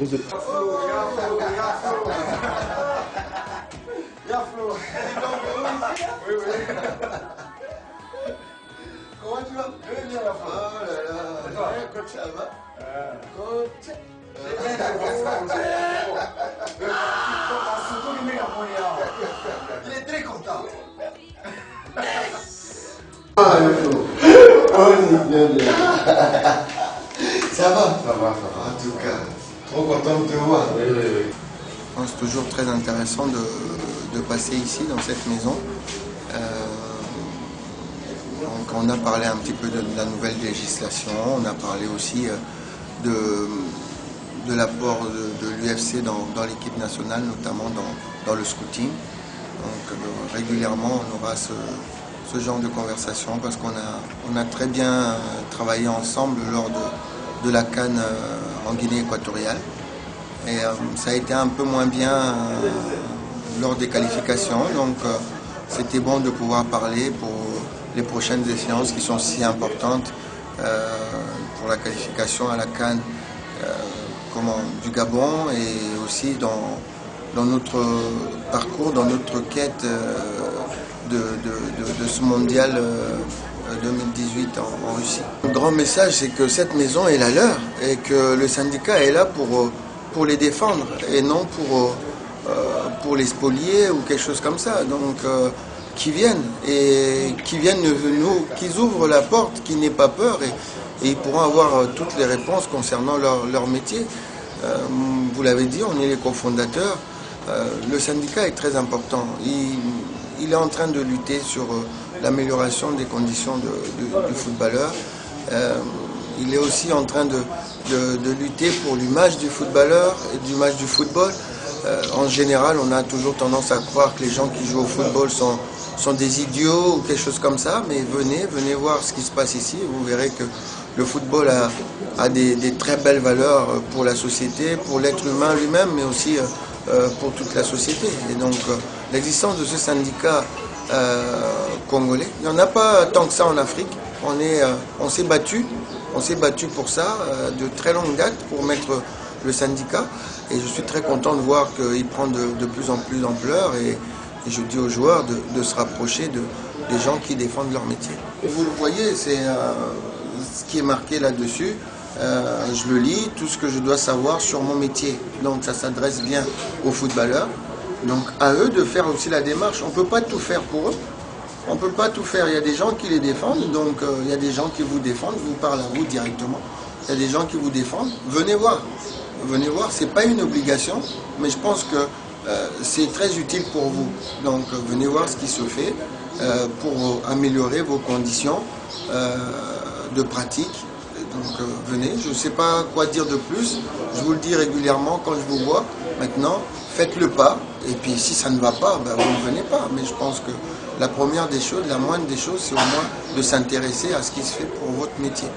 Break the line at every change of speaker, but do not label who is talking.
vous êtes...
Oui, oui. Comment tu vas? Bien, la fois. Oh là là. Coach, ça va? Coach. Il est très content. Ah, le Flo. Oh, bien, bien. Ça va? Ça va, ça va. En tout cas, trop content de te voir. Oui, oui, oui.
C'est toujours très intéressant de passer ici, dans cette maison. Donc on a parlé un petit peu de la nouvelle législation, on a parlé aussi de l'apport de l'UFC dans l'équipe nationale, notamment dans le scouting. Donc régulièrement on aura ce genre de conversation parce qu'on a très bien travaillé ensemble lors de la CAN en Guinée équatoriale. Et ça a été un peu moins bien lors des qualifications, donc c'était bon de pouvoir parler pour les prochaines échéances qui sont si importantes pour la qualification à la CAN du Gabon et aussi dans notre parcours, dans notre quête de ce mondial 2018 en Russie. Le grand message, c'est que cette maison est la leur et que le syndicat est là pour les défendre et non pour les spolier ou quelque chose comme ça. Donc qu'ils viennent qu'ils ouvrent la porte, qu'ils n'aient pas peur et ils pourront avoir toutes les réponses concernant leur métier. Vous l'avez dit, on est les cofondateurs. Le syndicat est très important. Il est en train de lutter sur l'amélioration des conditions du footballeur. Il est aussi en train de lutter pour l'image du footballeur et de l'image du football. En général, on a toujours tendance à croire que les gens qui jouent au football sont des idiots ou quelque chose comme ça, mais venez voir ce qui se passe ici. Vous verrez que le football a des très belles valeurs pour la société, pour l'être humain lui-même, mais aussi pour toute la société. Et donc, l'existence de ce syndicat congolais, il n'y en a pas tant que ça en Afrique. On s'est battu pour ça de très longue date pour mettre le syndicat et je suis très content de voir qu'il prend de plus en plus d'ampleur et je dis aux joueurs de se rapprocher des gens qui défendent leur métier. Vous le voyez, c'est ce qui est marqué là-dessus. Je le lis, tout ce que je dois savoir sur mon métier. Donc ça s'adresse bien aux footballeurs. Donc à eux de faire aussi la démarche. On ne peut pas tout faire pour eux. On ne peut pas tout faire. Il y a des gens qui les défendent. Donc il y a des gens qui vous défendent. Je vous parle à vous directement. Il y a des gens qui vous défendent. Venez voir. Venez voir. Ce n'est pas une obligation. Mais je pense que c'est très utile pour vous. Donc venez voir ce qui se fait pour améliorer vos conditions de pratique. Donc venez, je ne sais pas quoi dire de plus, je vous le dis régulièrement quand je vous vois. Maintenant, faites le pas, et puis si ça ne va pas, ben, vous ne venez pas. Mais je pense que la première des choses, la moindre des choses, c'est au moins de s'intéresser à ce qui se fait pour votre métier.